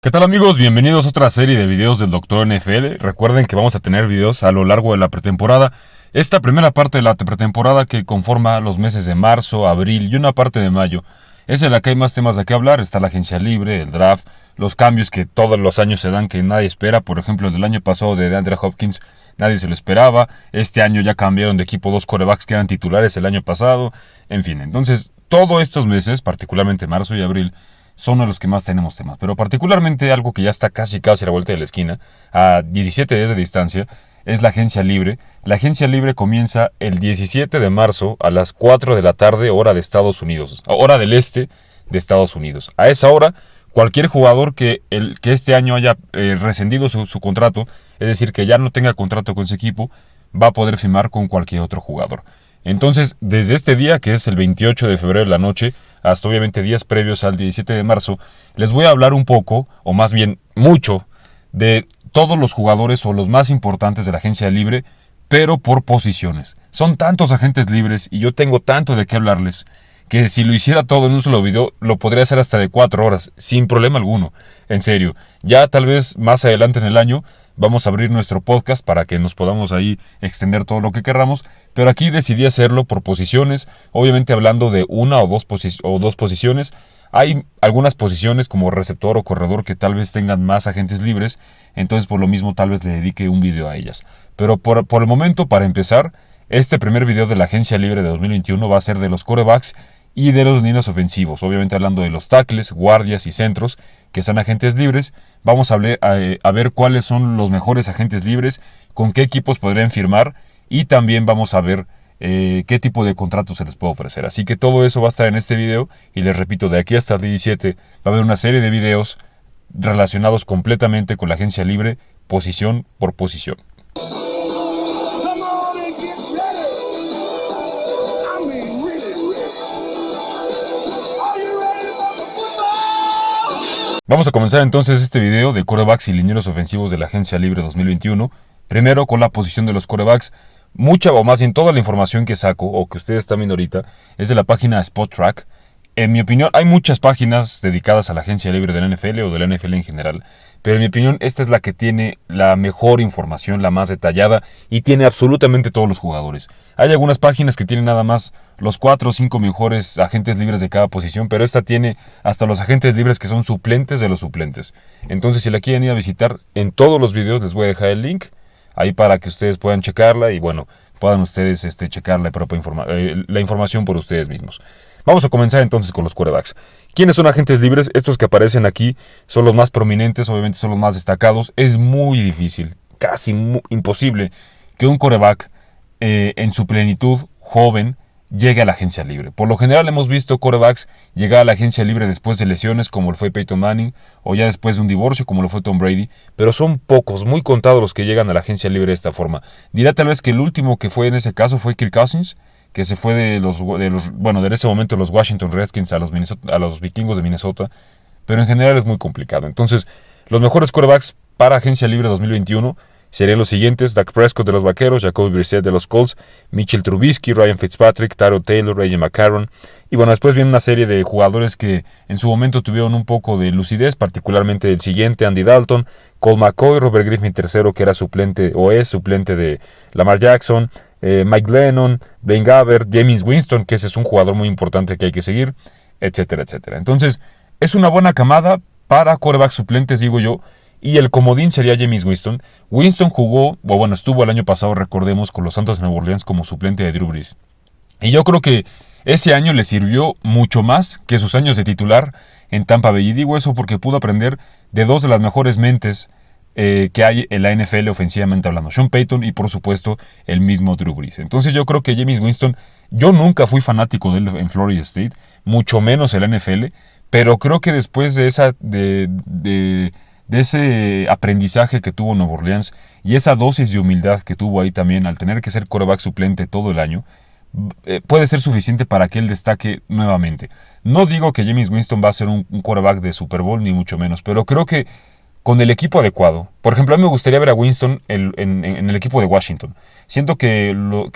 ¿Qué tal amigos? Bienvenidos a otra serie de videos del Doctor NFL. Recuerden que vamos a tener videos a lo largo de la pretemporada. Esta primera parte de la pretemporada que conforma los meses de marzo, abril y una parte de mayo es en la que hay más temas de qué hablar. Está la agencia libre, el draft, los cambios que todos los años se dan que nadie espera. Por ejemplo, el del año pasado de DeAndre Hopkins nadie se lo esperaba. Este año ya cambiaron de equipo dos quarterbacks que eran titulares el año pasado. En fin, entonces todos estos meses, particularmente marzo y abril, son de los que más tenemos temas, pero particularmente algo que ya está casi a la vuelta de la esquina, a 17 días de distancia, es la agencia libre. La agencia libre comienza el 17 de marzo a las 4 de la tarde, hora de Estados Unidos, hora del este de Estados Unidos. A esa hora, cualquier jugador que este año haya rescindido su contrato, es decir, que ya no tenga contrato con su equipo, va a poder firmar con cualquier otro jugador. Entonces, desde este día, que es el 28 de febrero de la noche, hasta obviamente días previos al 17 de marzo, les voy a hablar un poco, o más bien mucho, de todos los jugadores o los más importantes de la agencia libre, pero por posiciones. Son tantos agentes libres y yo tengo tanto de qué hablarles, que si lo hiciera todo en un solo video, lo podría hacer hasta de 4 horas, sin problema alguno. En serio, ya tal vez más adelante en el año vamos a abrir nuestro podcast para que nos podamos ahí extender todo lo que querramos, pero aquí decidí hacerlo por posiciones, obviamente hablando de una o dos posiciones. Hay algunas posiciones como receptor o corredor que tal vez tengan más agentes libres, entonces por lo mismo tal vez le dedique un video a ellas. Pero por el momento, para empezar, este primer video de la agencia libre de 2021 va a ser de los quarterbacks y de los líneas ofensivos, obviamente hablando de los tackles, guardias y centros, que son agentes libres. Vamos a ver cuáles son los mejores agentes libres, con qué equipos podrían firmar y también vamos a ver qué tipo de contrato se les puede ofrecer. Así que todo eso va a estar en este video y les repito, de aquí hasta el 17 va a haber una serie de videos relacionados completamente con la agencia libre, posición por posición. Vamos a comenzar entonces este video de quarterbacks y linieros ofensivos de la agencia libre 2021. Primero con la posición de los quarterbacks. Mucha o más bien toda la información que saco o que ustedes están viendo ahorita es de la página SpotTrack. En mi opinión, hay muchas páginas dedicadas a la agencia libre de la NFL o de la NFL en general, pero en mi opinión esta es la que tiene la mejor información, la más detallada y tiene absolutamente todos los jugadores. Hay algunas páginas que tienen nada más los 4 o 5 mejores agentes libres de cada posición, pero esta tiene hasta los agentes libres que son suplentes de los suplentes. Entonces, si la quieren ir a visitar, en todos los videos les voy a dejar el link ahí para que ustedes puedan checarla y bueno, puedan ustedes checar la información por ustedes mismos. Vamos a comenzar entonces con los quarterbacks. ¿Quiénes son agentes libres? Estos que aparecen aquí son los más prominentes, obviamente son los más destacados. Es muy difícil, casi imposible, que un quarterback en su plenitud, joven, llegue a la agencia libre. Por lo general hemos visto quarterbacks llegar a la agencia libre después de lesiones, como lo fue Peyton Manning, o ya después de un divorcio, como lo fue Tom Brady, pero son pocos, muy contados los que llegan a la agencia libre de esta forma. Dirá tal vez que el último que fue en ese caso fue Kirk Cousins, que se fue de ese momento los Washington Redskins a los Vikingos de Minnesota, pero en general es muy complicado. Entonces, los mejores quarterbacks para agencia libre 2021 serían los siguientes: Dak Prescott de los Vaqueros, Jacoby Brissett de los Colts, Mitchell Trubisky, Ryan Fitzpatrick, Tyrod Taylor, AJ McCarron. Y bueno, después viene una serie de jugadores que en su momento tuvieron un poco de lucidez, particularmente el siguiente, Andy Dalton, Colt McCoy, Robert Griffin III, que era suplente o es suplente de Lamar Jackson, Mike Glennon, Blaine Gabbert, Jameis Winston, que ese es un jugador muy importante que hay que seguir, etcétera, etcétera. Entonces, es una buena camada para quarterbacks suplentes, digo yo. Y el comodín sería Jameis Winston. Winston estuvo el año pasado, recordemos, con los Santos de Nueva Orleans como suplente de Drew Brees. Y yo creo que ese año le sirvió mucho más que sus años de titular en Tampa Bay. Y digo eso porque pudo aprender de dos de las mejores mentes que hay en la NFL ofensivamente hablando. Sean Payton y por supuesto el mismo Drew Brees. Entonces yo creo que Jameis Winston, yo nunca fui fanático de él en Florida State, mucho menos en la NFL, pero creo que después de ese aprendizaje que tuvo Nueva Orleans y esa dosis de humildad que tuvo ahí también al tener que ser quarterback suplente todo el año, puede ser suficiente para que él destaque nuevamente. No digo que Jameis Winston va a ser un quarterback de Super Bowl, ni mucho menos, pero creo que con el equipo adecuado, Por ejemplo, a mí me gustaría ver a Winston en el equipo de Washington. Siento que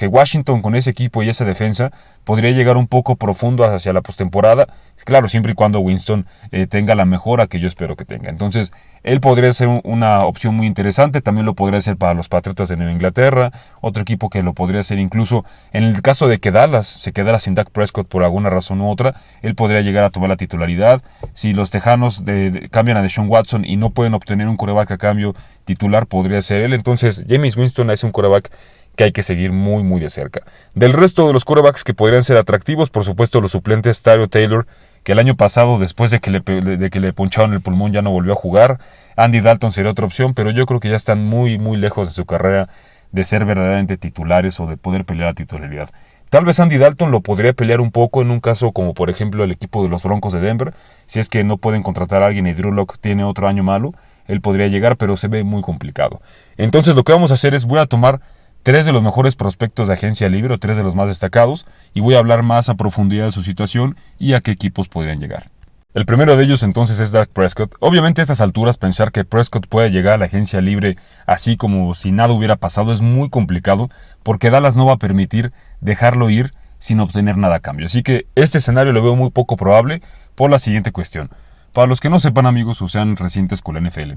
Washington con ese equipo y esa defensa podría llegar un poco profundo hacia la postemporada. Claro, siempre y cuando Winston tenga la mejora que yo espero que tenga. Entonces, él podría ser una opción muy interesante. También lo podría ser para los Patriotas de Nueva Inglaterra. Otro equipo que lo podría ser incluso en el caso de que Dallas se quedara sin Dak Prescott por alguna razón u otra. Él podría llegar a tomar la titularidad. Si los Tejanos cambian a Deshaun Watson y no pueden obtener un quarterback a cambio titular, podría ser él. Entonces, Jameis Winston es un quarterback que hay que seguir muy muy de cerca. Del resto de los quarterbacks que podrían ser atractivos, por supuesto los suplentes, Tyrod Taylor, que el año pasado, después de que le poncharon el pulmón, ya no volvió a jugar. Andy Dalton sería otra opción, pero yo creo que ya están muy muy lejos de su carrera de ser verdaderamente titulares o de poder pelear a titularidad. Tal vez Andy Dalton lo podría pelear un poco en un caso como por ejemplo el equipo de los Broncos de Denver. Si es que no pueden contratar a alguien y Drew Lock tiene otro año malo, él podría llegar, pero se ve muy complicado. Entonces lo que vamos a hacer es voy a tomar 3 de los mejores prospectos de agencia libre, o 3 de los más destacados, y voy a hablar más a profundidad de su situación y a qué equipos podrían llegar. El primero de ellos entonces es Dak Prescott. Obviamente a estas alturas pensar que Prescott puede llegar a la agencia libre así como si nada hubiera pasado es muy complicado, porque Dallas no va a permitir dejarlo ir sin obtener nada a cambio. Así que este escenario lo veo muy poco probable por la siguiente cuestión. Para los que no sepan, amigos, o sean recientes con la NFL,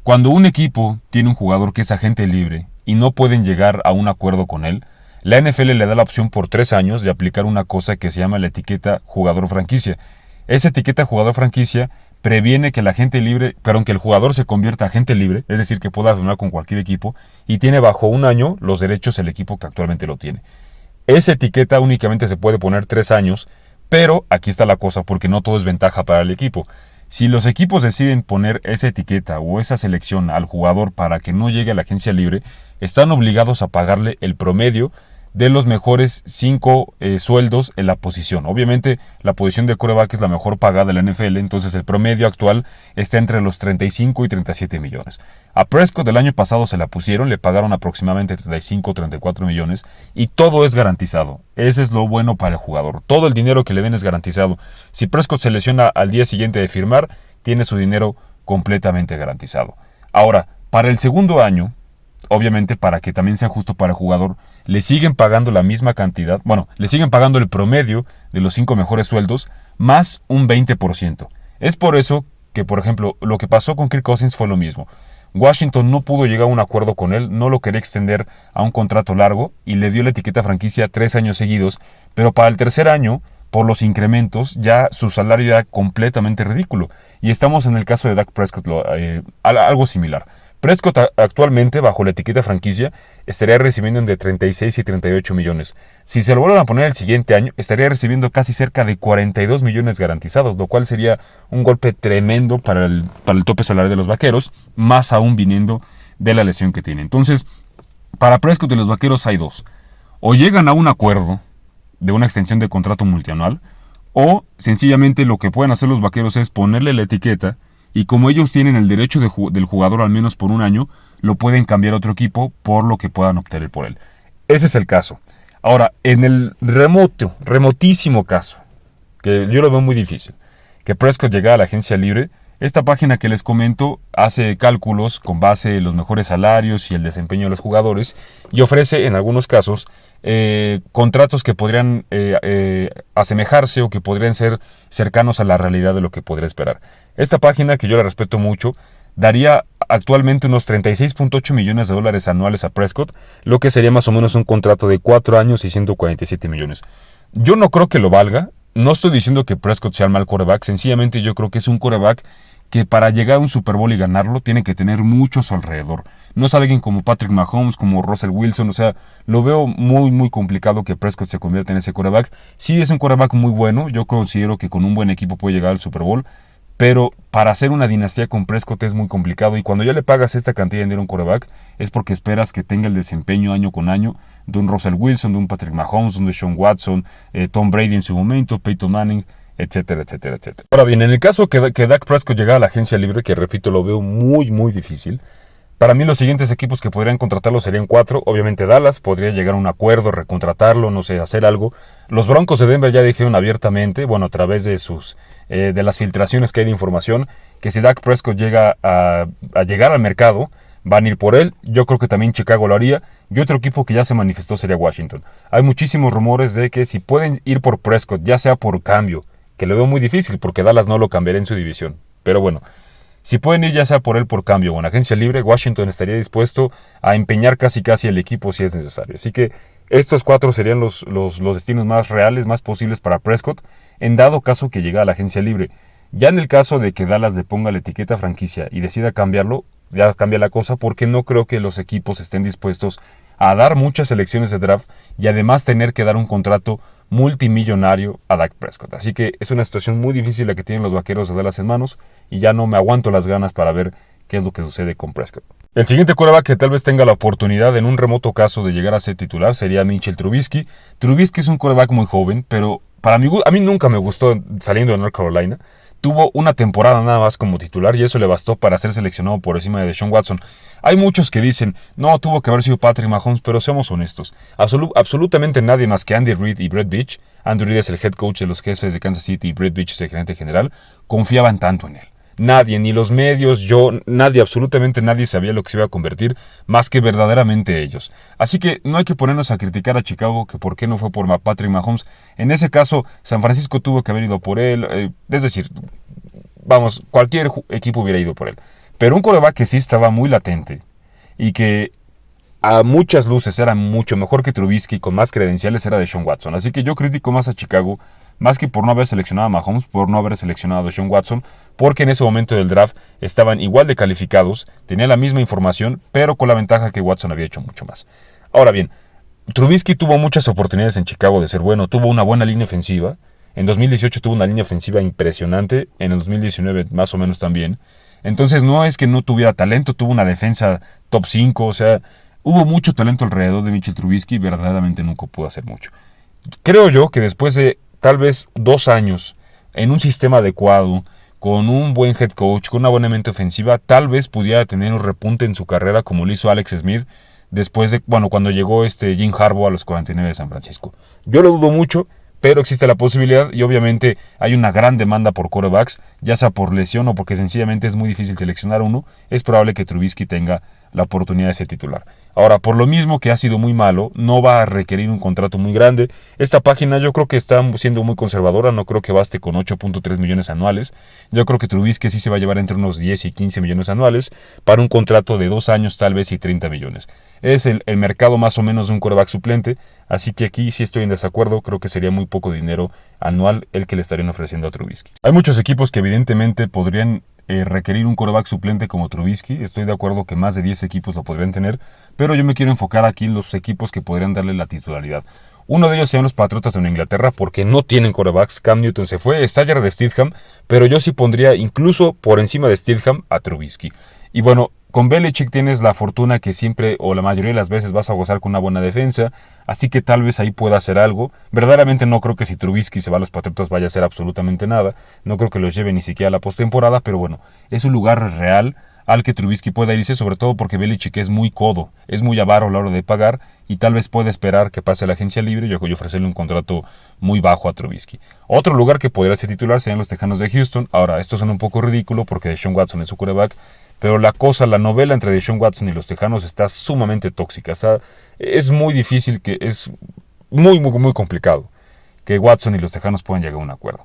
cuando un equipo tiene un jugador que es agente libre y no pueden llegar a un acuerdo con él, la NFL le da la opción por 3 años de aplicar una cosa que se llama la etiqueta jugador franquicia. Esa etiqueta jugador franquicia previene que el agente libre, pero aunque el jugador se convierta en agente libre, es decir, que pueda firmar con cualquier equipo, y tiene bajo un año los derechos el equipo que actualmente lo tiene. Esa etiqueta únicamente se puede poner 3 años, pero aquí está la cosa, porque no todo es ventaja para el equipo. Si los equipos deciden poner esa etiqueta o esa selección al jugador para que no llegue a la agencia libre, están obligados a pagarle el promedio de los mejores 5 sueldos en la posición. Obviamente la posición de quarterback es la mejor pagada de la NFL, entonces el promedio actual está entre los 35 y 37 millones. A Prescott del año pasado se la pusieron, le pagaron aproximadamente 35 o 34 millones y todo es garantizado. Ese es lo bueno para el jugador. Todo el dinero que le den es garantizado. Si Prescott se lesiona al día siguiente de firmar, tiene su dinero completamente garantizado. Ahora, para el segundo año, obviamente para que también sea justo para el jugador, le siguen pagando la misma cantidad, le siguen pagando el promedio de los 5 mejores sueldos, más un 20%. Es por eso que, por ejemplo, lo que pasó con Kirk Cousins fue lo mismo. Washington no pudo llegar a un acuerdo con él, no lo quería extender a un contrato largo y le dio la etiqueta franquicia 3 años seguidos, pero para el tercer año, por los incrementos, ya su salario era completamente ridículo. Y estamos en el caso de Dak Prescott, algo similar. Prescott actualmente, bajo la etiqueta franquicia, estaría recibiendo entre 36 y 38 millones. Si se lo vuelven a poner el siguiente año, estaría recibiendo casi cerca de 42 millones garantizados, lo cual sería un golpe tremendo para el tope salarial de los Vaqueros, más aún viniendo de la lesión que tiene. Entonces, para Prescott y los Vaqueros hay dos. O llegan a un acuerdo de una extensión de contrato multianual, o sencillamente lo que pueden hacer los Vaqueros es ponerle la etiqueta, y como ellos tienen el derecho del jugador al menos por un año, lo pueden cambiar a otro equipo por lo que puedan obtener por él. Ese es el caso. Ahora, en el remotísimo caso, que yo lo veo muy difícil, que Prescott llegara a la agencia libre, esta página que les comento hace cálculos con base en los mejores salarios y el desempeño de los jugadores y ofrece en algunos casos contratos que podrían asemejarse o que podrían ser cercanos a la realidad de lo que podría esperar. Esta página, que yo la respeto mucho, daría actualmente unos 36.8 millones de dólares anuales a Prescott, lo que sería más o menos un contrato de 4 años y 147 millones. Yo no creo que lo valga, no estoy diciendo que Prescott sea el mal quarterback, sencillamente yo creo que es un quarterback que para llegar a un Super Bowl y ganarlo tiene que tener mucho a su alrededor. No es alguien como Patrick Mahomes, como Russell Wilson, o sea, lo veo muy muy complicado que Prescott se convierta en ese quarterback. Sí es un quarterback muy bueno, yo considero que con un buen equipo puede llegar al Super Bowl, pero para hacer una dinastía con Prescott es muy complicado y cuando ya le pagas esta cantidad de dinero a un quarterback es porque esperas que tenga el desempeño año con año de un Russell Wilson, de un Patrick Mahomes, de un Deshaun Watson, Tom Brady en su momento, Peyton Manning, etcétera, etcétera, etcétera. Ahora bien, en el caso que Dak Prescott llegara a la agencia libre, que repito lo veo muy muy difícil, para mí los siguientes equipos que podrían contratarlo serían 4. Obviamente Dallas podría llegar a un acuerdo, recontratarlo, no sé, hacer algo. Los Broncos de Denver ya dijeron abiertamente, a través de de las filtraciones que hay de información, que si Dak Prescott llega a llegar al mercado, van a ir por él. Yo creo que también Chicago lo haría. Y otro equipo que ya se manifestó sería Washington. Hay muchísimos rumores de que si pueden ir por Prescott, ya sea por cambio, que lo veo muy difícil porque Dallas no lo cambiaría en su división. Pero bueno, si pueden ir ya sea por él por cambio o en agencia libre, Washington estaría dispuesto a empeñar casi el equipo si es necesario. Así que estos cuatro serían los destinos más reales, más posibles para Prescott, en dado caso que llegue a la agencia libre. Ya en el caso de que Dallas le ponga la etiqueta franquicia y decida cambiarlo, ya cambia la cosa porque no creo que los equipos estén dispuestos a dar muchas selecciones de draft y además tener que dar un contrato multimillonario a Dak Prescott. Así que es una situación muy difícil la que tienen los Vaqueros de Dallas en manos y ya no me aguanto las ganas para ver qué es lo que sucede con Prescott. El siguiente quarterback que tal vez tenga la oportunidad en un remoto caso de llegar a ser titular sería Mitchell Trubisky. Trubisky es un quarterback muy joven, pero a mí nunca me gustó saliendo de North Carolina. Tuvo una temporada nada más como titular y eso le bastó para ser seleccionado por encima de Deshaun Watson. Hay muchos que dicen, no, tuvo que haber sido Patrick Mahomes, pero seamos honestos. Absolutamente nadie más que Andy Reid y Brett Veach, Andy Reid es el head coach de los Jefes de Kansas City y Brett Veach es el gerente general, confiaban tanto en él. Nadie, ni los medios, absolutamente nadie sabía lo que se iba a convertir, más que verdaderamente ellos. Así que no hay que ponernos a criticar a Chicago que por qué no fue por Patrick Mahomes. En ese caso, San Francisco tuvo que haber ido por él. Es decir, vamos, cualquier equipo hubiera ido por él. Pero un quarterback que sí estaba muy latente y que a muchas luces era mucho mejor que Trubisky, con más credenciales, era Deshaun Watson. Así que yo critico más a Chicago, más que por no haber seleccionado a Mahomes, por no haber seleccionado a Deshaun Watson, porque en ese momento del draft estaban igual de calificados, tenían la misma información, pero con la ventaja que Watson había hecho mucho más. Ahora bien, Trubisky tuvo muchas oportunidades en Chicago de ser bueno, tuvo una buena línea ofensiva, en 2018 tuvo una línea ofensiva impresionante, en el 2019 más o menos también. Entonces no es que no tuviera talento, tuvo una defensa top 5, o sea, hubo mucho talento alrededor de Mitchell Trubisky y verdaderamente nunca pudo hacer mucho. Creo yo que después de tal vez 2 años en un sistema adecuado, con un buen head coach, con una buena mente ofensiva, tal vez pudiera tener un repunte en su carrera como lo hizo Alex Smith después de, cuando llegó Jim Harbaugh a los 49 de San Francisco. Yo lo dudo mucho, pero existe la posibilidad y obviamente hay una gran demanda por quarterbacks, ya sea por lesión o porque sencillamente es muy difícil seleccionar uno, es probable que Trubisky tenga la oportunidad de ser titular. Ahora, por lo mismo que ha sido muy malo, no va a requerir un contrato muy grande. Esta página yo creo que está siendo muy conservadora, no creo que baste con 8.3 millones anuales. Yo creo que Trubisky sí se va a llevar entre unos 10 y 15 millones anuales para un contrato de 2 años tal vez y 30 millones. Es el mercado más o menos de un quarterback suplente, así que aquí sí estoy en desacuerdo, creo que sería muy poco dinero anual el que le estarían ofreciendo a Trubisky. Hay muchos equipos que evidentemente podrían requerir un quarterback suplente como Trubisky. Estoy de acuerdo que más de 10 equipos lo podrían tener, pero yo me quiero enfocar aquí en los equipos que podrían darle la titularidad. Uno de ellos serían los Patriotas de Nueva Inglaterra porque no tienen quarterbacks. Cam Newton se fue, está ya de Stidham, pero yo sí pondría incluso por encima de Stidham a Trubisky. Y bueno, con Belichick tienes la fortuna que siempre o la mayoría de las veces vas a gozar con una buena defensa, así que tal vez ahí pueda hacer algo. Verdaderamente no creo que si Trubisky se va a los Patriotas vaya a hacer absolutamente nada, no creo que los lleve ni siquiera a la postemporada, pero bueno, es un lugar real al que Trubisky pueda irse, sobre todo porque Belichick es muy codo, es muy avaro a la hora de pagar y tal vez puede esperar que pase la agencia libre y ofrecerle un contrato muy bajo a Trubisky. Otro lugar que podría ser titular serían los Tejanos de Houston. Ahora, esto suena un poco ridículo porque Deshaun Watson es su quarterback, pero la novela entre Deshaun Watson y los Tejanos está sumamente tóxica. O sea, es muy difícil, es muy complicado que Watson y los Tejanos puedan llegar a un acuerdo.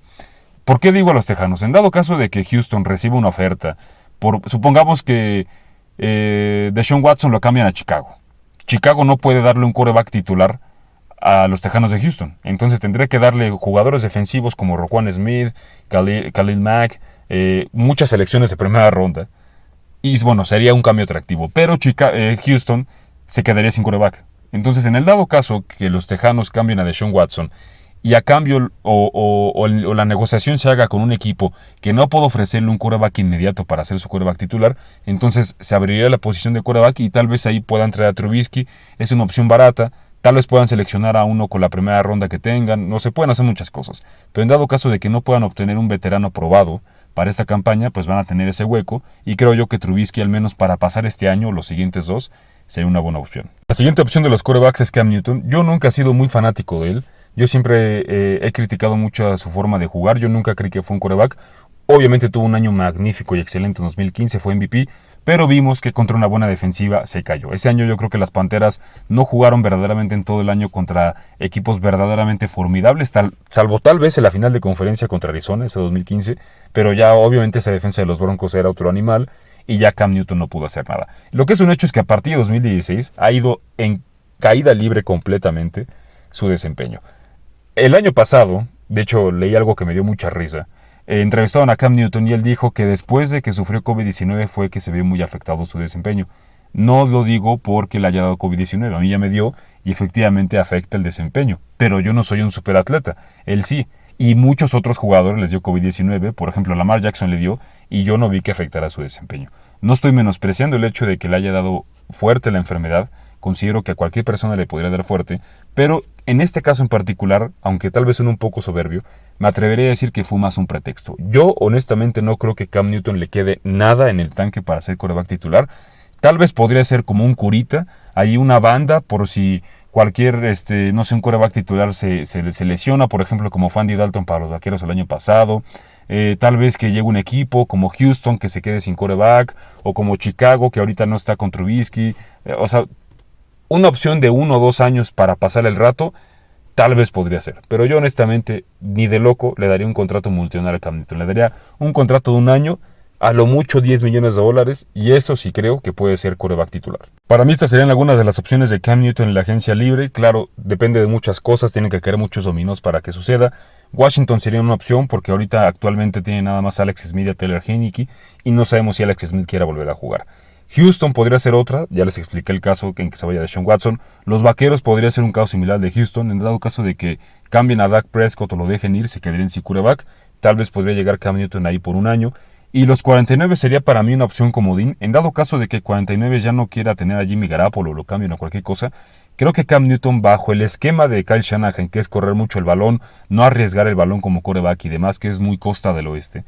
¿Por qué digo a los Tejanos? En dado caso de que Houston reciba una oferta, supongamos que Deshaun Watson lo cambian a Chicago. Chicago no puede darle un quarterback titular a los Tejanos de Houston. Entonces tendría que darle jugadores defensivos como Roquan Smith, Khalil Mack, muchas selecciones de primera ronda. Y bueno, sería un cambio atractivo. Pero Houston se quedaría sin quarterback. Entonces, en el dado caso que los Tejanos cambien a Deshaun Watson y a cambio o la negociación se haga con un equipo que no puede ofrecerle un quarterback inmediato para ser su quarterback titular, entonces se abriría la posición de quarterback y tal vez ahí puedan traer a Trubisky. Es una opción barata. Tal vez puedan seleccionar a uno con la primera ronda que tengan. No se pueden hacer muchas cosas. Pero en dado caso de que no puedan obtener un veterano probado para esta campaña, pues van a tener ese hueco. Y creo yo que Trubisky, al menos para pasar este año o los siguientes 2, sería una buena opción. La siguiente opción de los quarterbacks es Cam Newton. Yo nunca he sido muy fanático de él. Yo siempre he criticado mucho su forma de jugar. Yo nunca creí que fue un quarterback. Obviamente tuvo un año magnífico y excelente en 2015, fue MVP, pero vimos que contra una buena defensiva se cayó. Ese año yo creo que las Panteras no jugaron verdaderamente en todo el año contra equipos verdaderamente formidables, salvo tal vez en la final de conferencia contra Arizona, ese 2015, pero ya obviamente esa defensa de los Broncos era otro animal y ya Cam Newton no pudo hacer nada. Lo que es un hecho es que a partir de 2016 ha ido en caída libre completamente su desempeño. El año pasado, de hecho leí algo que me dio mucha risa. Entrevistaron a Cam Newton y él dijo que después de que sufrió COVID-19 fue que se vio muy afectado su desempeño. No lo digo porque le haya dado COVID-19, a mí ya me dio y efectivamente afecta el desempeño. Pero yo no soy un superatleta, él sí. Y muchos otros jugadores les dio COVID-19, por ejemplo Lamar Jackson le dio y yo no vi que afectara su desempeño. No estoy menospreciando el hecho de que le haya dado fuerte la enfermedad, considero que a cualquier persona le podría dar fuerte, pero en este caso en particular, aunque tal vez suene un poco soberbio, me atrevería a decir que fue más un pretexto. Yo honestamente no creo que Cam Newton le quede nada en el tanque para ser quarterback titular. Tal vez podría ser como un curita, ahí una banda por si cualquier, no sé, un quarterback titular se lesiona, por ejemplo, como fue Andy Dalton para los Vaqueros el año pasado. Tal vez que llegue un equipo como Houston que se quede sin quarterback, o como Chicago que ahorita no está con Trubisky. O sea, una opción de 1 o 2 años para pasar el rato, tal vez podría ser. Pero yo honestamente, ni de loco, le daría un contrato multimillonario a Cam Newton. Le daría un contrato de 1 año, a lo mucho $10 millones, y eso sí creo que puede ser quarterback titular. Para mí estas serían algunas de las opciones de Cam Newton en la agencia libre. Claro, depende de muchas cosas, tienen que caer muchos dominos para que suceda. Washington sería una opción porque ahorita actualmente tiene nada más Alex Smith y a Taylor Heinicke y no sabemos si Alex Smith quiera volver a jugar. Houston podría ser otra, ya les expliqué el caso en que se vaya Deshaun Watson. Los Vaqueros podría ser un caso similar al de Houston, en dado caso de que cambien a Dak Prescott o lo dejen ir, se quedarían sin quarterback. Tal vez podría llegar Cam Newton ahí por 1 año. Y los 49 sería para mí una opción comodín, en dado caso de que 49 ya no quiera tener a Jimmy Garoppolo o lo cambien o cualquier cosa. Creo que Cam Newton, bajo el esquema de Kyle Shanahan, que es correr mucho el balón, no arriesgar el balón como quarterback y demás, que es muy costa del oeste,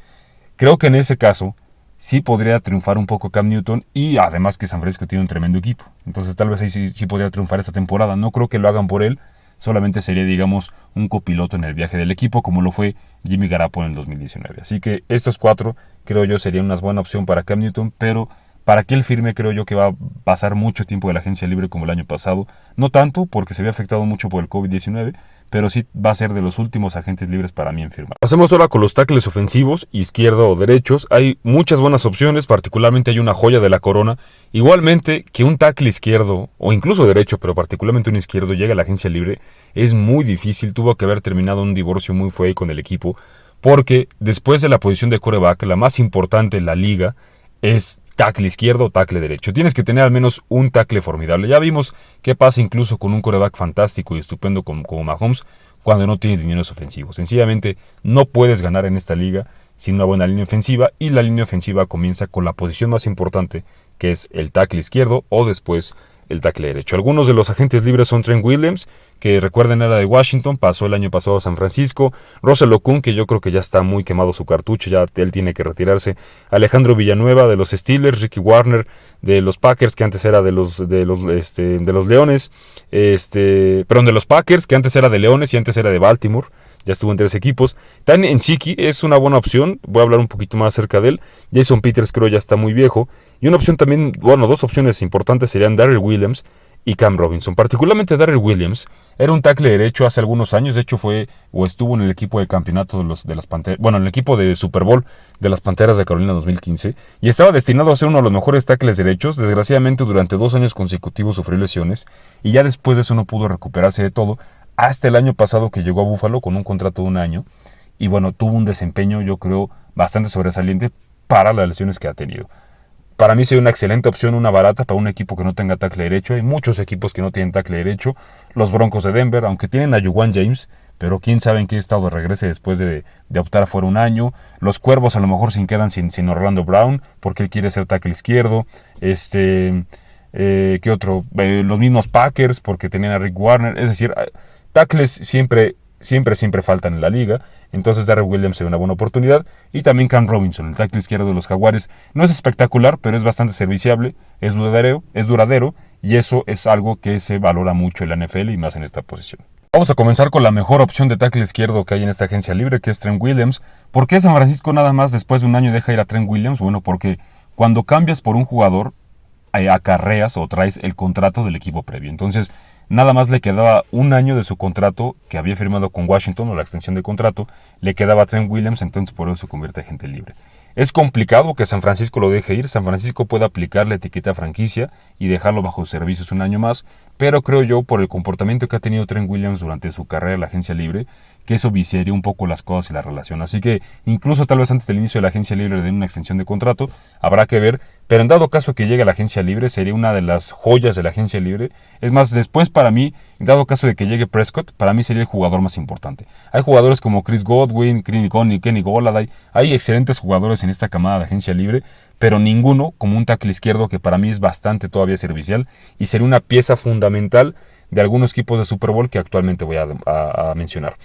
creo que en ese caso sí podría triunfar un poco Cam Newton, y además que San Francisco tiene un tremendo equipo. Entonces tal vez ahí sí podría triunfar esta temporada. No creo que lo hagan por él, solamente sería, digamos, un copiloto en el viaje del equipo, como lo fue Jimmy Garoppolo en el 2019. Así que estos 4 creo yo serían una buena opción para Cam Newton, pero para que él firme creo yo que va a pasar mucho tiempo de la agencia libre como el año pasado. No tanto porque se había afectado mucho por el COVID-19, pero sí va a ser de los últimos agentes libres para mí en firmar. Pasemos ahora con los tackles ofensivos, izquierdo o derechos. Hay muchas buenas opciones, particularmente hay una joya de la corona. Igualmente, que un tackle izquierdo, o incluso derecho, pero particularmente un izquierdo, llegue a la agencia libre, es muy difícil. Tuvo que haber terminado un divorcio muy feo con el equipo, porque después de la posición de quarterback, la más importante en la liga es tackle izquierdo o tackle derecho. Tienes que tener al menos un tackle formidable. Ya vimos qué pasa incluso con un quarterback fantástico y estupendo como Mahomes cuando no tienes linieros ofensivos. Sencillamente no puedes ganar en esta liga sin una buena línea ofensiva, y la línea ofensiva comienza con la posición más importante, que es el tackle izquierdo o después el tackle derecho. Algunos de los agentes libres son Trent Williams, que recuerden era de Washington, pasó el año pasado a San Francisco. Russell Okung, que yo creo que ya está muy quemado su cartucho, ya él tiene que retirarse. Alejandro Villanueva de los Steelers, Ricky Warner de los Packers, que antes era de los Leones, perdón, de los Packers, que antes era de Leones y antes era de Baltimore. Ya estuvo en 3 equipos. Tan Ensiki es una buena opción. Voy a hablar un poquito más acerca de él. Jason Peters creo ya está muy viejo. Y una opción también, bueno, 2 opciones importantes serían Darrell Williams y Cam Robinson. Particularmente Darrell Williams era un tackle derecho hace algunos años. De hecho estuvo en el equipo de campeonato de las Panteras, bueno, en el equipo de Super Bowl de las Panteras de Carolina 2015. Y estaba destinado a ser uno de los mejores tackles derechos. Desgraciadamente durante 2 años consecutivos sufrió lesiones. Y ya después de eso no pudo recuperarse de todo, hasta el año pasado que llegó a Buffalo con un contrato de 1 año, y bueno, tuvo un desempeño yo creo bastante sobresaliente para las lesiones que ha tenido. Para mí sería una excelente opción, una barata para un equipo que no tenga tackle derecho. Hay muchos equipos que no tienen tackle derecho. Los Broncos de Denver, aunque tienen a Juwan James, pero quién sabe en qué estado regrese después de optar fuera 1 año. Los Cuervos a lo mejor se quedan sin Orlando Brown, porque él quiere ser tackle izquierdo. ¿Qué otro? Los mismos Packers, porque tenían a Rick Warner. Es decir, tackles siempre faltan en la liga. Entonces Darrell Williams sería una buena oportunidad. Y también Cam Robinson, el tackle izquierdo de los Jaguares. No es espectacular, pero es bastante serviciable, es duradero, y eso es algo que se valora mucho en la NFL y más en esta posición. Vamos a comenzar con la mejor opción de tackle izquierdo que hay en esta agencia libre, que es Trent Williams. ¿Por qué San Francisco nada más después de un año deja ir a Trent Williams? Bueno, porque cuando cambias por un jugador, acarreas o traes el contrato del equipo previo. Entonces, nada más le quedaba un año de su contrato que había firmado con Washington, o la extensión de contrato, le quedaba a Trent Williams, entonces por eso se convierte en agente libre. Es complicado que San Francisco lo deje ir. San Francisco puede aplicar la etiqueta franquicia y dejarlo bajo servicios un año más, pero creo yo, por el comportamiento que ha tenido Trent Williams durante su carrera en la agencia libre, que eso viciaría un poco las cosas y la relación. Así que incluso tal vez antes del inicio de la agencia libre de una extensión de contrato, habrá que ver, pero en dado caso que llegue a la agencia libre, sería una de las joyas de la agencia libre. Es más, después para mí, en dado caso de que llegue Prescott, para mí sería el jugador más importante. Hay jugadores como Chris Godwin, Kenny Golladay, hay excelentes jugadores en esta camada de agencia libre, pero ninguno como un tackle izquierdo que para mí es bastante todavía servicial y sería una pieza fundamental de algunos equipos de Super Bowl que actualmente voy a mencionar.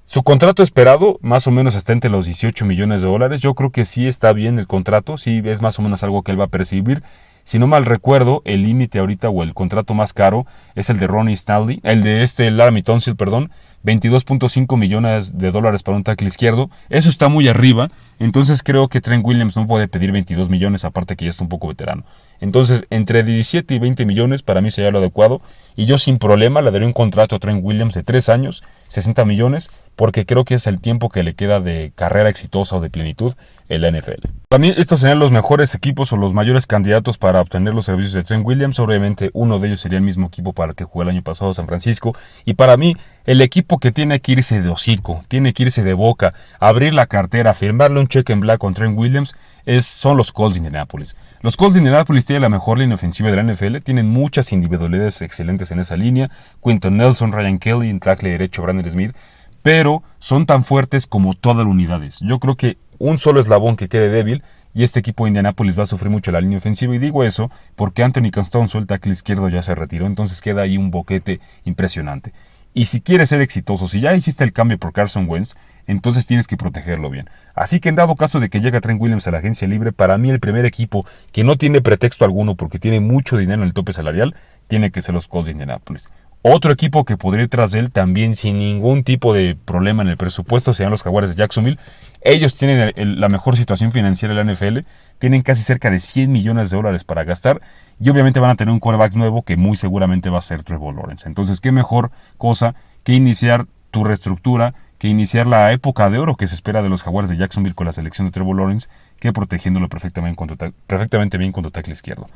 Su contrato esperado más o menos está entre los 18 millones de dólares. Yo creo que sí está bien el contrato, sí es más o menos algo que él va a percibir. Si no mal recuerdo, el límite ahorita o el contrato más caro es el de Ronnie Stanley, el de Laramie Tunsil, perdón, 22.5 millones de dólares para un tackle izquierdo. Eso está muy arriba, entonces creo que Trent Williams no puede pedir 22 millones, aparte que ya está un poco veterano. Entonces, entre 17 y 20 millones para mí sería lo adecuado, y yo sin problema le daría un contrato a Trent Williams de 3 años, 60 millones, porque creo que es el tiempo que le queda de carrera exitosa o de plenitud en la NFL. Para mí estos serían los mejores equipos o los mayores candidatos para obtener los servicios de Trent Williams. Obviamente uno de ellos sería el mismo equipo para el que jugó el año pasado, San Francisco, y para mí el equipo que tiene que irse de hocico, tiene que irse de boca, abrir la cartera, firmarle un cheque en blanco con Trent Williams, son los Colts de Indianapolis. Los Colts de Indianapolis tienen la mejor línea ofensiva de la NFL, tienen muchas individualidades excelentes en esa línea, Quentin Nelson, Ryan Kelly, en tackle derecho Brandon Smith, pero son tan fuertes como todas las unidades. Yo creo que un solo eslabón que quede débil y este equipo de Indianapolis va a sufrir mucho la línea ofensiva, y digo eso porque Anthony Castonzo, el tackle izquierdo, ya se retiró, entonces queda ahí un boquete impresionante. Y si quieres ser exitoso, si ya hiciste el cambio por Carson Wentz, entonces tienes que protegerlo bien. Así que en dado caso de que llegue Trent Williams a la agencia libre, para mí el primer equipo que no tiene pretexto alguno porque tiene mucho dinero en el tope salarial, tiene que ser los Colts de Indianapolis. Otro equipo que podría ir tras él también sin ningún tipo de problema en el presupuesto serían los Jaguares de Jacksonville. Ellos tienen la mejor situación financiera de la NFL, tienen casi cerca de 100 millones de dólares para gastar y obviamente van a tener un quarterback nuevo que muy seguramente va a ser Trevor Lawrence. Entonces, qué mejor cosa que iniciar tu reestructura, que iniciar la época de oro que se espera de los Jaguares de Jacksonville con la selección de Trevor Lawrence, que protegiéndolo perfectamente bien con tu tackle izquierdo.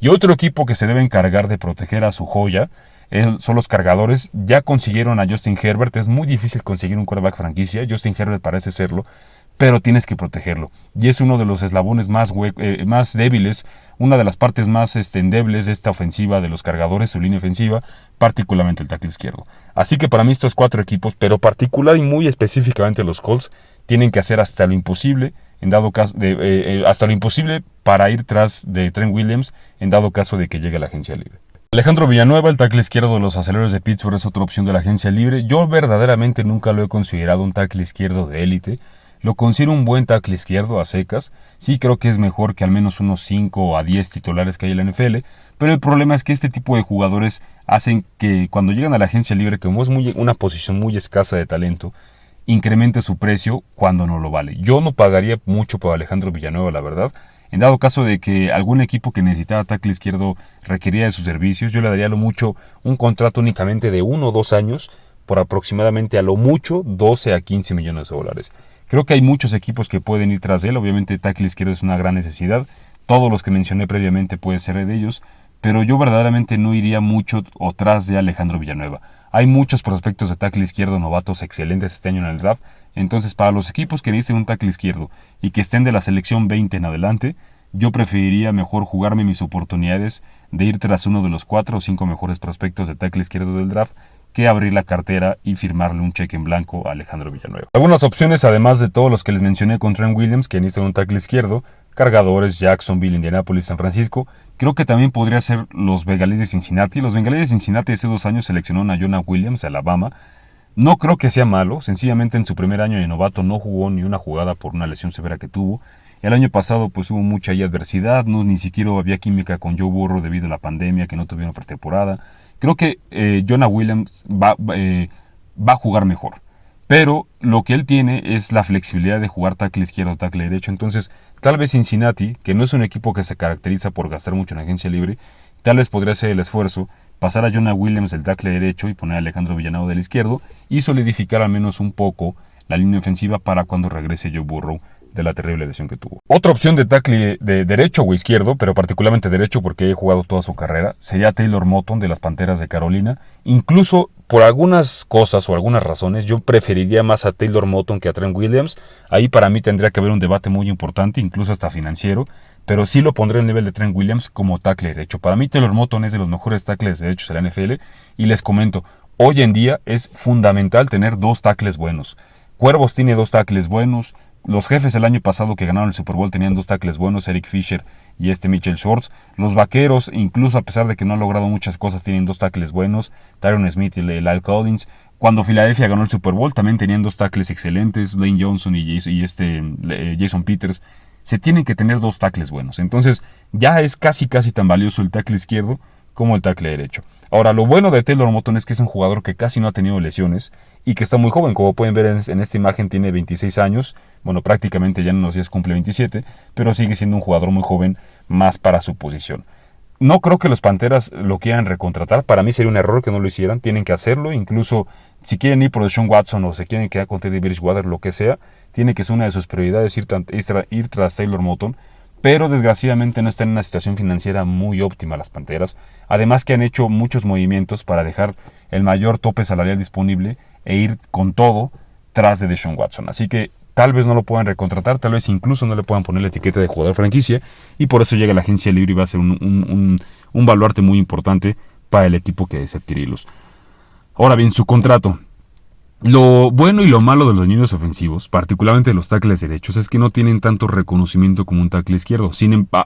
Y otro equipo que se debe encargar de proteger a su joya son los Cargadores. Ya consiguieron a Justin Herbert. Es muy difícil conseguir un quarterback franquicia. Justin Herbert parece serlo, pero tienes que protegerlo. Y es uno de los eslabones más débiles, una de las partes más endebles de esta ofensiva de los Cargadores, su línea ofensiva, particularmente el tackle izquierdo. Así que para mí estos cuatro equipos, pero particular y muy específicamente los Colts, tienen que hacer hasta lo imposible, hasta lo imposible para ir tras de Trent Williams, en dado caso de que llegue a la agencia libre. Alejandro Villanueva, el tackle izquierdo de los Aceleros de Pittsburgh, es otra opción de la agencia libre. Yo verdaderamente nunca lo he considerado un tackle izquierdo de élite. Lo considero un buen tackle izquierdo a secas. Sí creo que es mejor que al menos unos 5 a 10 titulares que hay en la NFL. Pero el problema es que este tipo de jugadores hacen que cuando llegan a la agencia libre, como es una posición muy escasa de talento, incremente su precio cuando no lo vale. Yo no pagaría mucho por Alejandro Villanueva, la verdad. En dado caso de que algún equipo que necesitaba tackle izquierdo requería de sus servicios, yo le daría a lo mucho un contrato únicamente de 1 o 2 años por aproximadamente a lo mucho 12 a 15 millones de dólares. Creo que hay muchos equipos que pueden ir tras él. Obviamente tackle izquierdo es una gran necesidad. Todos los que mencioné previamente pueden ser de ellos, pero yo verdaderamente no iría mucho tras de Alejandro Villanueva. Hay muchos prospectos de tackle izquierdo novatos excelentes este año en el draft. Entonces, para los equipos que necesiten un tackle izquierdo y que estén de la selección 20 en adelante, yo preferiría mejor jugarme mis oportunidades de ir tras uno de los 4 o 5 mejores prospectos de tackle izquierdo del draft que abrir la cartera y firmarle un cheque en blanco a Alejandro Villanueva. Algunas opciones, además de todos los que les mencioné con Trent Williams, que necesitan un tackle izquierdo, Cargadores, Jacksonville, Indianapolis, San Francisco. Creo que también podría ser los Bengalíes de Cincinnati. Los Bengalíes de Cincinnati hace 2 años seleccionaron a Jonah Williams de Alabama. No creo que sea malo, sencillamente en su primer año de novato no jugó ni una jugada por una lesión severa que tuvo. El año pasado pues hubo mucha adversidad, ni siquiera había química con Joe Burrow debido a la pandemia, que no tuvieron pretemporada, Creo que Jonah Williams va a jugar mejor. Pero lo que él tiene es la flexibilidad de jugar tackle izquierdo o tackle derecho. Entonces, tal vez Cincinnati, que no es un equipo que se caracteriza por gastar mucho en agencia libre, tal vez podría hacer el esfuerzo, pasar a Jonah Williams del tackle derecho y poner a Alejandro Villanueva del izquierdo y solidificar al menos un poco la línea ofensiva para cuando regrese Joe Burrow de la terrible lesión que tuvo. Otra opción de tackle de derecho o izquierdo, pero particularmente derecho porque he jugado toda su carrera, sería Taylor Moton de las Panteras de Carolina. Incluso por algunas cosas o algunas razones yo preferiría más a Taylor Moton que a Trent Williams. Ahí para mí tendría que haber un debate muy importante, incluso hasta financiero, pero sí lo pondré al nivel de Trent Williams como tackle derecho. Para mí Taylor Moton es de los mejores tackles derechos de la NFL y les comento, hoy en día es fundamental tener dos tackles buenos. Cuervos tiene dos tackles buenos. Los Jefes el año pasado que ganaron el Super Bowl tenían dos tackles buenos, Eric Fisher y Mitchell Schwartz. Los Vaqueros, incluso a pesar de que no han logrado muchas cosas, tienen dos tackles buenos, Tyron Smith y Lyle Collins. Cuando Filadelfia ganó el Super Bowl también tenían dos tackles excelentes, Lane Johnson y Jason Peters. Se tienen que tener dos tackles buenos. Entonces ya es casi tan valioso el tackle izquierdo como el tackle derecho. Ahora, lo bueno de Taylor Moton es que es un jugador que casi no ha tenido lesiones y que está muy joven. Como pueden ver en esta imagen, tiene 26 años. Bueno, prácticamente ya en unos días cumple 27, pero sigue siendo un jugador muy joven, más para su posición. No creo que los Panteras lo quieran recontratar. Para mí sería un error que no lo hicieran. Tienen que hacerlo. Incluso si quieren ir por Deshaun Watson o se quieren quedar con Teddy Bridgewater, lo que sea, tiene que ser una de sus prioridades ir tras Taylor Moton. Pero desgraciadamente no están en una situación financiera muy óptima las Panteras. Además que han hecho muchos movimientos para dejar el mayor tope salarial disponible e ir con todo tras de Deshaun Watson. Así que tal vez no lo puedan recontratar, tal vez incluso no le puedan poner la etiqueta de jugador franquicia y por eso llega la agencia libre y va a ser un baluarte muy importante para el equipo que desea adquirirlos. Ahora bien, su contrato. Lo bueno y lo malo de los linieros ofensivos, particularmente de los tackles derechos, es que no tienen tanto reconocimiento como un tackle izquierdo.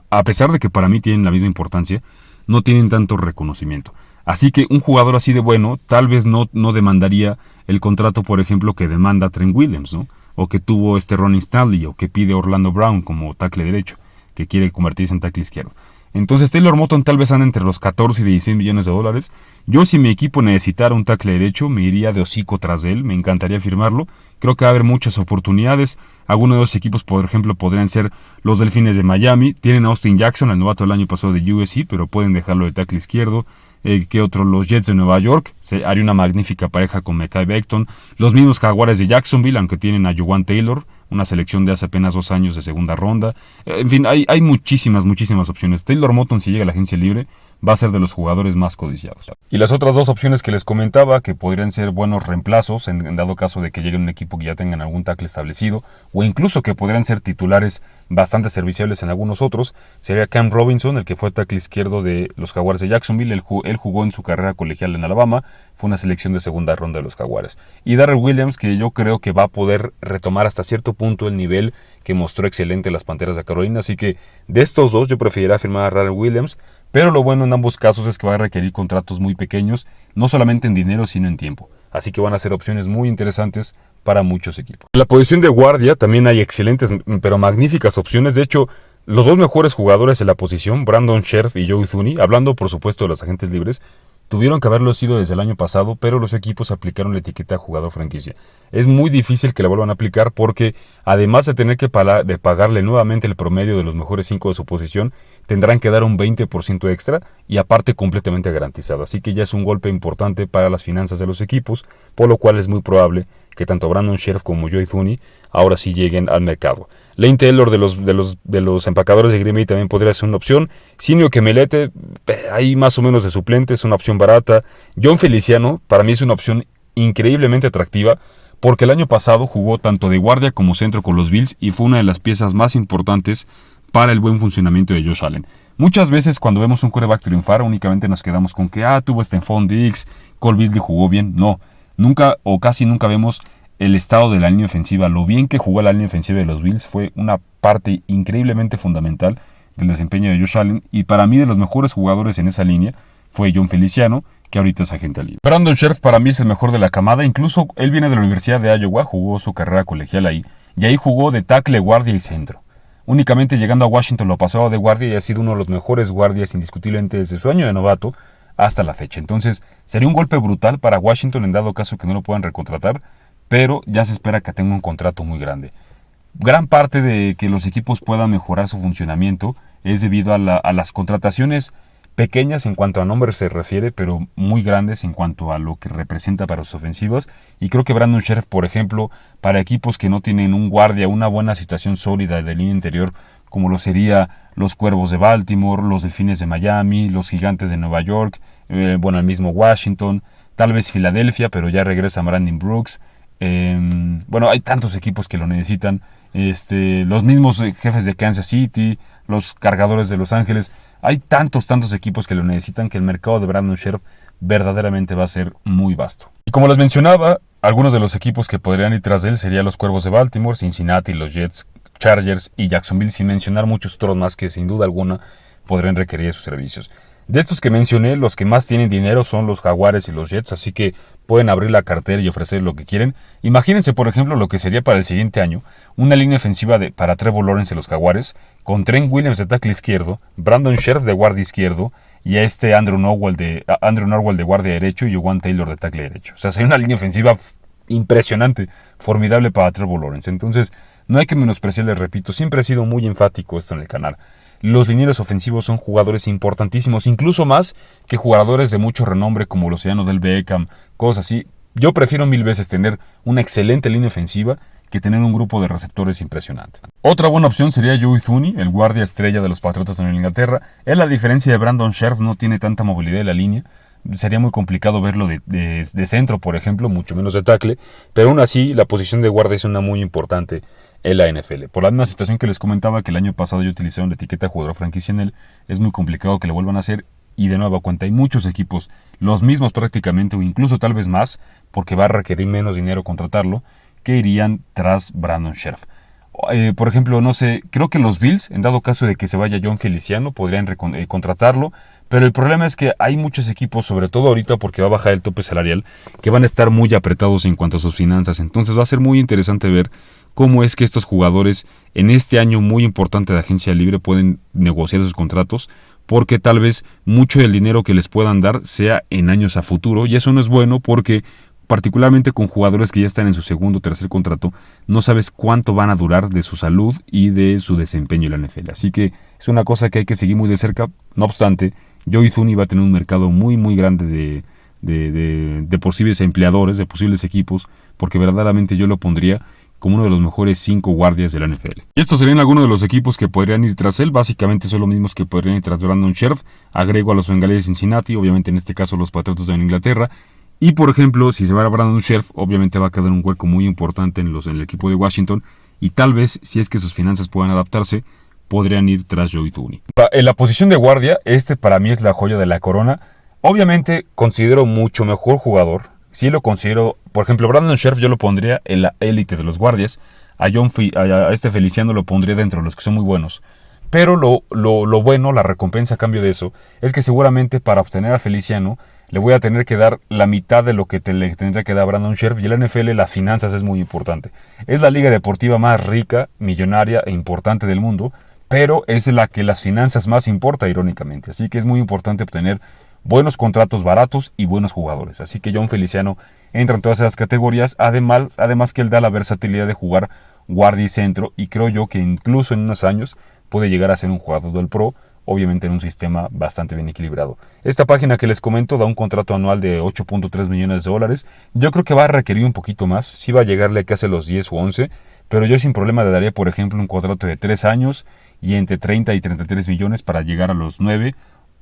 A pesar de que para mí tienen la misma importancia, no tienen tanto reconocimiento. Así que un jugador así de bueno tal vez no demandaría el contrato, por ejemplo, que demanda Trent Williams, ¿no? O que tuvo Ronnie Stanley, o que pide Orlando Brown como tackle derecho, que quiere convertirse en tackle izquierdo. Entonces Taylor Moton tal vez anda entre los 14 y 16 millones de dólares. Yo, si mi equipo necesitara un tackle derecho, me iría de hocico tras de él, me encantaría firmarlo. Creo que va a haber muchas oportunidades. Algunos de los equipos, por ejemplo, podrían ser los Delfines de Miami. Tienen a Austin Jackson, el novato del año pasado de USC, pero pueden dejarlo de tackle izquierdo. ¿Qué otro? Los Jets de Nueva York, se haría una magnífica pareja con Mekhi Becton. Los mismos Jaguares de Jacksonville, aunque tienen a Juwan Taylor, una selección de hace apenas 2 años de segunda ronda. En fin, hay muchísimas opciones. Taylor Moton, si llega a la agencia libre, va a ser de los jugadores más codiciados. Y las otras dos opciones que les comentaba, que podrían ser buenos reemplazos, en dado caso de que llegue un equipo que ya tengan algún tackle establecido, o incluso que podrían ser titulares bastante serviciables en algunos otros, sería Cam Robinson, el que fue tackle izquierdo de los Jaguares de Jacksonville. Él jugó en su carrera colegial en Alabama, fue una selección de segunda ronda de los Jaguares. Y Darrell Williams, que yo creo que va a poder retomar hasta cierto punto el nivel que mostró excelente las Panteras de Carolina. Así que de estos dos yo preferiría firmar a Darrell Williams, pero lo bueno en ambos casos es que va a requerir contratos muy pequeños, no solamente en dinero sino en tiempo. Así que van a ser opciones muy interesantes para muchos equipos. En la posición de guardia también hay excelentes pero magníficas opciones. De hecho, los dos mejores jugadores en la posición, Brandon Scherff y Joey Thuney, hablando por supuesto de los agentes libres, tuvieron que haberlo sido desde el año pasado, pero los equipos aplicaron la etiqueta jugador franquicia. Es muy difícil que la vuelvan a aplicar porque, además de tener que pagarle nuevamente el promedio de los mejores 5 de su posición, tendrán que dar un 20% extra y aparte completamente garantizado. Así que ya es un golpe importante para las finanzas de los equipos, por lo cual es muy probable que tanto Brandon Scherff como Joey Thuney ahora sí lleguen al mercado. Lane Taylor de los empacadores de Green Bay también podría ser una opción. Sinio Kemelete, ahí más o menos de suplente, es una opción barata. John Feliciano, para mí es una opción increíblemente atractiva, porque el año pasado jugó tanto de guardia como centro con los Bills y fue una de las piezas más importantes para el buen funcionamiento de Josh Allen. Muchas veces cuando vemos un quarterback triunfar únicamente nos quedamos con que tuvo Stephon Diggs, Cole Beasley jugó bien. No, nunca o casi nunca vemos el estado de la línea ofensiva. Lo bien que jugó la línea ofensiva de los Bills fue una parte increíblemente fundamental del desempeño de Josh Allen, y para mí de los mejores jugadores en esa línea fue John Feliciano, que ahorita es agente libre. Brandon Scherff para mí es el mejor de la camada. Incluso él viene de la Universidad de Iowa, jugó su carrera colegial ahí, y ahí jugó de tackle, guardia y centro. Únicamente llegando a Washington lo pasó de guardia y ha sido uno de los mejores guardias indiscutiblemente desde su año de novato hasta la fecha. Entonces, sería un golpe brutal para Washington en dado caso que no lo puedan recontratar, pero ya se espera que tenga un contrato muy grande. Gran parte de que los equipos puedan mejorar su funcionamiento es debido a las contrataciones pequeñas en cuanto a nombres se refiere, pero muy grandes en cuanto a lo que representa para sus ofensivas. Y creo que Brandon Scherff, por ejemplo, para equipos que no tienen un guardia, una buena situación sólida de línea interior, como lo sería los Cuervos de Baltimore, los Delfines de Miami, los Gigantes de Nueva York, el mismo Washington, tal vez Filadelfia, pero ya regresa Brandon Brooks. Hay tantos equipos que lo necesitan. Los mismos Jefes de Kansas City, los Cargadores de Los Ángeles. Hay tantos equipos que lo necesitan que el mercado de Brandon Scherff verdaderamente va a ser muy vasto. Y como les mencionaba, algunos de los equipos que podrían ir tras él serían los Cuervos de Baltimore, Cincinnati, los Jets, Chargers y Jacksonville, sin mencionar muchos otros más que sin duda alguna podrían requerir sus servicios. De estos que mencioné, los que más tienen dinero son los Jaguares y los Jets, así que pueden abrir la cartera y ofrecer lo que quieren. Imagínense, por ejemplo, lo que sería para el siguiente año una línea ofensiva para Trevor Lawrence y los Jaguares, con Trent Williams de tackle izquierdo, Brandon Scherff de guardia izquierdo y a Andrew Norwell de guardia derecho y Juwan Taylor de tackle derecho. O sea, sería una línea ofensiva impresionante, formidable para Trevor Lawrence. Entonces, no hay que menospreciar, les repito, siempre he sido muy enfático esto en el canal. Los linieros ofensivos son jugadores importantísimos, incluso más que jugadores de mucho renombre como los Odell Beckham, cosas así. Yo prefiero mil veces tener una excelente línea ofensiva que tener un grupo de receptores impresionante. Otra buena opción sería Joey Thuney, el guardia estrella de los Patriotas de Nueva Inglaterra. Él, a diferencia de Brandon Scherff, no tiene tanta movilidad en la línea. Sería muy complicado verlo de centro, por ejemplo, mucho menos de tackle, pero aún así la posición de guardia es una muy importante en la NFL. Por la misma situación que les comentaba, que el año pasado yo utilicé la etiqueta jugador franquicia en él, es muy complicado que lo vuelvan a hacer. Y de nueva cuenta, hay muchos equipos, los mismos prácticamente, o incluso tal vez más, porque va a requerir menos dinero contratarlo, que irían tras Brandon Scherff. Por ejemplo, no sé, creo que los Bills, en dado caso de que se vaya Jon Feliciano, podrían contratarlo, pero el problema es que hay muchos equipos, sobre todo ahorita porque va a bajar el tope salarial, que van a estar muy apretados en cuanto a sus finanzas. Entonces va a ser muy interesante ver cómo es que estos jugadores en este año muy importante de agencia libre pueden negociar sus contratos, porque tal vez mucho del dinero que les puedan dar sea en años a futuro, y eso no es bueno porque particularmente con jugadores que ya están en su segundo o tercer contrato, no sabes cuánto van a durar de su salud y de su desempeño en la NFL. Así que es una cosa que hay que seguir muy de cerca. No obstante, Joey Thuney va a tener un mercado muy muy grande de posibles empleadores, de posibles equipos, porque verdaderamente yo lo pondría como uno de los mejores 5 guardias de la NFL. Y estos serían algunos de los equipos que podrían ir tras él. Básicamente son los mismos que podrían ir tras Brandon Scherff. Agrego a los Bengalíes de Cincinnati, obviamente en este caso los Patriotas de Inglaterra. Y por ejemplo, si se va a Brandon Scherff, obviamente va a quedar un hueco muy importante en el equipo de Washington. Y tal vez, si es que sus finanzas puedan adaptarse, podrían ir tras Joey Thuney. En la posición de guardia, para mí es la joya de la corona. Obviamente considero mucho mejor jugador. Sí lo considero, por ejemplo, Brandon Scherff yo lo pondría en la élite de los guardias. A Feliciano lo pondría dentro de los que son muy buenos. Pero lo bueno, la recompensa a cambio de eso, es que seguramente para obtener a Feliciano le voy a tener que dar la mitad de lo que le tendría que dar a Brandon Scherff. Y en la NFL las finanzas es muy importante. Es la liga deportiva más rica, millonaria e importante del mundo, pero es la que las finanzas más importa, irónicamente. Así que es muy importante obtener buenos contratos baratos y buenos jugadores. Así que Jon Feliciano entra en todas esas categorías, además que él da la versatilidad de jugar guardia y centro, y creo yo que incluso en unos años puede llegar a ser un jugador del pro, obviamente en un sistema bastante bien equilibrado. Esta página que les comento da un contrato anual de $8.3 millones. Yo creo que va a requerir un poquito más, sí va a llegarle casi a los 10 o 11, pero yo sin problema le daría, por ejemplo, un contrato de 3 años y entre 30 y 33 millones para llegar a los 9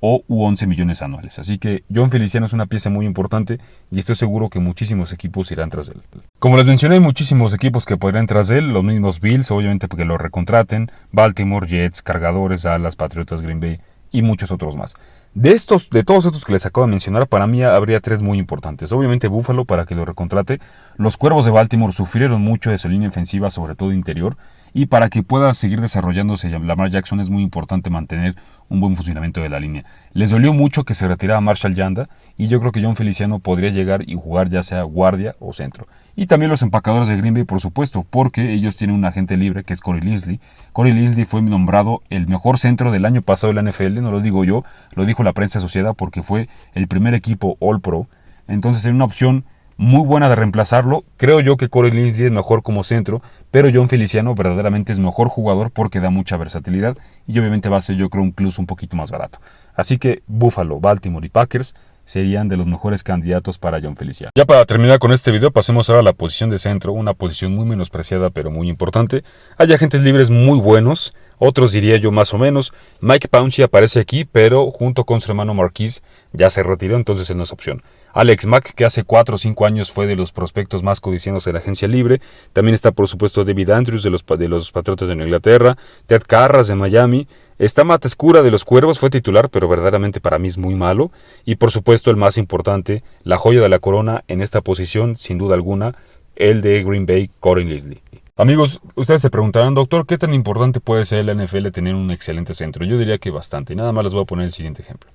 u 11 millones anuales. Así que Jon Feliciano es una pieza muy importante y estoy seguro que muchísimos equipos irán tras él. Como les mencioné, hay muchísimos equipos que podrán tras él, los mismos Bills, obviamente porque lo recontraten, Baltimore, Jets, Cargadores, Dallas, Patriotas, Green Bay y muchos otros más. De todos estos que les acabo de mencionar, para mí habría 3 muy importantes. Obviamente Buffalo para que lo recontrate. Los Cuervos de Baltimore sufrieron mucho de su línea ofensiva, sobre todo interior, y para que pueda seguir desarrollándose Lamar Jackson es muy importante mantener un buen funcionamiento de la línea. Les dolió mucho que se retirara Marshall Yanda y yo creo que Jon Feliciano podría llegar y jugar ya sea guardia o centro. Y también los empacadores de Green Bay, por supuesto, porque ellos tienen un agente libre que es Corey Linsley. Corey Linsley fue nombrado el mejor centro del año pasado de la NFL, no lo digo yo, lo dijo la prensa asociada porque fue el primer equipo All Pro. Entonces era una opción muy buena de reemplazarlo. Creo yo que Corey Linsley es mejor como centro, pero Jon Feliciano verdaderamente es mejor jugador porque da mucha versatilidad y obviamente va a ser, yo creo, incluso un poquito más barato. Así que Buffalo, Baltimore y Packers serían de los mejores candidatos para Jon Feliciano. Ya para terminar con este video, pasemos ahora a la posición de centro, una posición muy menospreciada pero muy importante. Hay agentes libres muy buenos, otros diría yo más o menos. Mike Pouncey aparece aquí, pero junto con su hermano Marquise ya se retiró, entonces él no es opción. Alex Mack, que hace 4 o 5 años fue de los prospectos más codiciados de la agencia libre. También está, por supuesto, David Andrews de los Patriotas de Nueva Inglaterra. Ted Karras de Miami. Está Matt Escura de los Cuervos, fue titular, pero verdaderamente para mí es muy malo. Y por supuesto, el más importante, la joya de la corona en esta posición, sin duda alguna, el de Green Bay, Corey Linsley. Amigos, ustedes se preguntarán, doctor, ¿qué tan importante puede ser la NFL tener un excelente centro? Yo diría que bastante. Y nada más les voy a poner el siguiente ejemplo.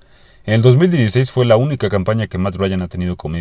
En el 2016 fue la única campaña que Matt Ryan ha tenido como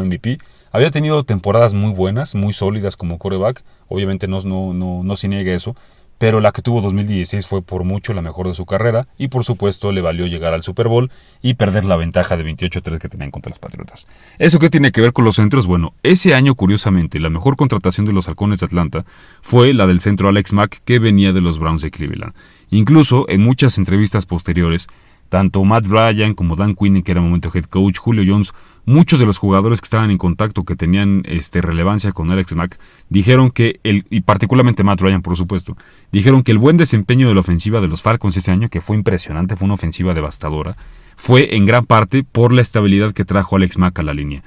MVP. Había tenido temporadas muy buenas, muy sólidas como quarterback. Obviamente no se niega eso. Pero la que tuvo 2016 fue por mucho la mejor de su carrera. Y por supuesto le valió llegar al Super Bowl y perder la ventaja de 28-3 que tenían contra los Patriotas. ¿Eso qué tiene que ver con los centros? Bueno, ese año curiosamente la mejor contratación de los Halcones de Atlanta fue la del centro Alex Mack, que venía de los Browns de Cleveland. Incluso en muchas entrevistas posteriores, tanto Matt Ryan como Dan Quinn, que era el momento head coach, Julio Jones, muchos de los jugadores que estaban en contacto, que tenían relevancia con Alex Mack, dijeron que, y particularmente Matt Ryan por supuesto, dijeron que el buen desempeño de la ofensiva de los Falcons ese año, que fue impresionante, fue una ofensiva devastadora, fue en gran parte por la estabilidad que trajo Alex Mack a la línea.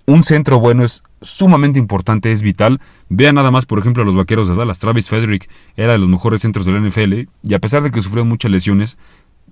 Un centro bueno es sumamente importante, es vital. Vean nada más, por ejemplo, a los Vaqueros de Dallas. Travis Frederick era de los mejores centros de la NFL y a pesar de que sufrió muchas lesiones,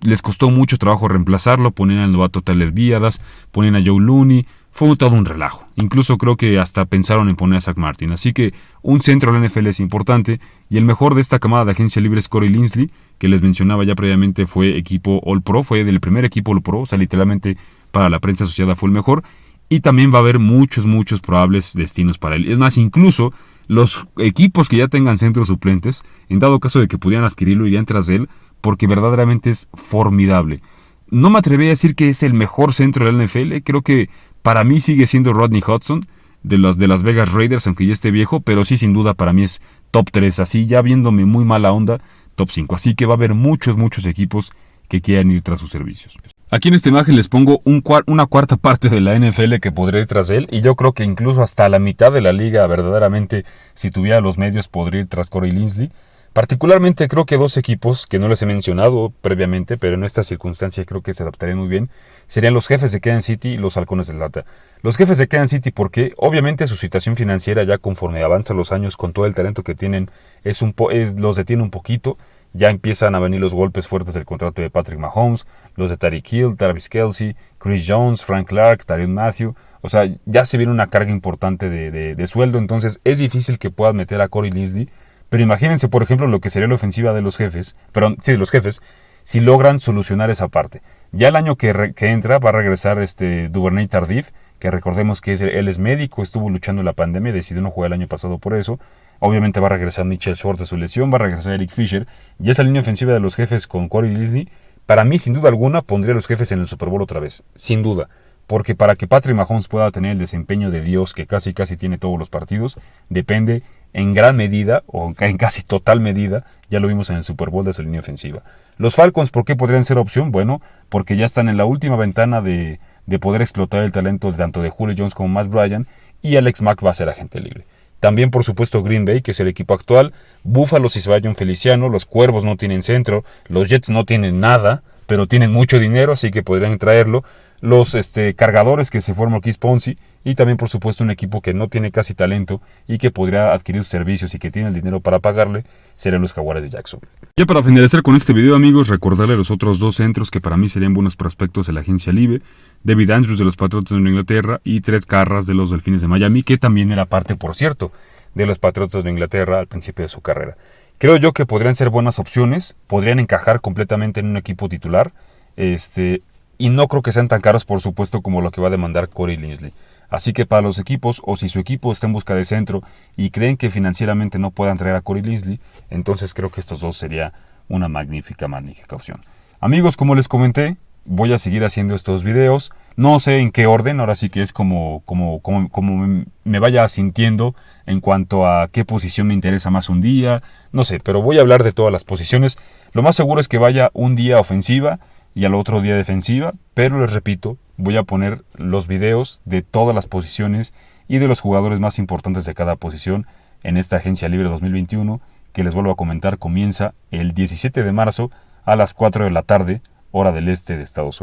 les costó mucho trabajo reemplazarlo. Ponían al novato Tyler Biadasz, ponían a Joe Looney, fue todo un relajo. Incluso creo que hasta pensaron en poner a Zach Martin. Así que un centro de la NFL es importante y el mejor de esta camada de agencia libre es Corey Linsley, que les mencionaba ya previamente, fue equipo All Pro, fue del primer equipo All Pro, o sea, literalmente para la prensa asociada fue el mejor. Y también va a haber muchos probables destinos para él. Es más, incluso los equipos que ya tengan centros suplentes, en dado caso de que pudieran adquirirlo, irían tras de él, porque verdaderamente es formidable. No me atreví a decir que es el mejor centro de la NFL, creo que para mí sigue siendo Rodney Hudson, de las Vegas Raiders, aunque ya esté viejo, pero sí, sin duda, para mí es top 3, así ya viéndome muy mala onda, top 5. Así que va a haber muchos equipos que quieran ir tras sus servicios. Aquí en esta imagen les pongo una cuarta parte de la NFL que podría ir tras él, y yo creo que incluso hasta la mitad de la liga, verdaderamente, si tuviera los medios, podría ir tras Corey Linsley. Particularmente creo que 2 equipos que no les he mencionado previamente, pero en esta circunstancia creo que se adaptarían muy bien, serían los Jefes de Kansas City y los Halcones de Atlanta. Los Jefes de Kansas City porque obviamente su situación financiera ya conforme avanzan los años con todo el talento que tienen los detiene un poquito. Ya empiezan a venir los golpes fuertes del contrato de Patrick Mahomes, los de Tyreek Hill, Travis Kelce, Chris Jones, Frank Clark, Tyrann Mathieu. O sea, ya se viene una carga importante de sueldo, entonces es difícil que puedan meter a Corey Linsley. Pero imagínense, por ejemplo, lo que sería la ofensiva de los Jefes, si logran solucionar esa parte. Ya el año que entra va a regresar Duvernay Tardif, que recordemos que él es médico, estuvo luchando en la pandemia, decidió no jugar el año pasado por eso. Obviamente va a regresar Mitchell Schwartz de su lesión, va a regresar Eric Fisher. Y esa línea ofensiva de los Jefes con Corey Linsley, para mí, sin duda alguna, pondría a los Jefes en el Super Bowl otra vez. Sin duda. Porque para que Patrick Mahomes pueda tener el desempeño de Dios que casi tiene todos los partidos, depende en gran medida, o en casi total medida, ya lo vimos en el Super Bowl, de su línea ofensiva. Los Falcons, ¿por qué podrían ser opción? Bueno, porque ya están en la última ventana de poder explotar el talento tanto de Julio Jones como Matt Ryan, y Alex Mack va a ser agente libre. También, por supuesto, Green Bay, que es el equipo actual. Buffalo, si se va Jon Feliciano. Los Cuervos no tienen centro. Los Jets no tienen nada, pero tienen mucho dinero, así que podrían traerlo. Los Cargadores, que se forma Marquise Pouncey. Y también, por supuesto, un equipo que no tiene casi talento y que podría adquirir sus servicios y que tiene el dinero para pagarle, serían los Jaguares de Jacksonville. Ya para finalizar con este video, amigos, recordarle los otros 2 centros que para mí serían buenos prospectos de la agencia libre. David Andrews de los Patriotas de Nueva Inglaterra y Ted Karras de los Delfines de Miami, que también era parte, por cierto, de los Patriotas de Inglaterra al principio de su carrera. Creo yo que podrían ser buenas opciones, podrían encajar completamente en un equipo titular, y no creo que sean tan caros, por supuesto, como lo que va a demandar Corey Linsley. Así que para los equipos, o si su equipo está en busca de centro y creen que financieramente no puedan traer a Corey Linsley, entonces creo que estos dos sería una magnífica opción. Amigos, como les comenté, voy a seguir haciendo estos videos. No sé en qué orden, ahora sí que es como me vaya sintiendo en cuanto a qué posición me interesa más un día. No sé, pero voy a hablar de todas las posiciones. Lo más seguro es que vaya un día ofensiva y al otro día defensiva, pero les repito, voy a poner los videos de todas las posiciones y de los jugadores más importantes de cada posición en esta Agencia Libre 2021, que les vuelvo a comentar, comienza el 17 de marzo a las 4 de la tarde, hora del este de Estados Unidos.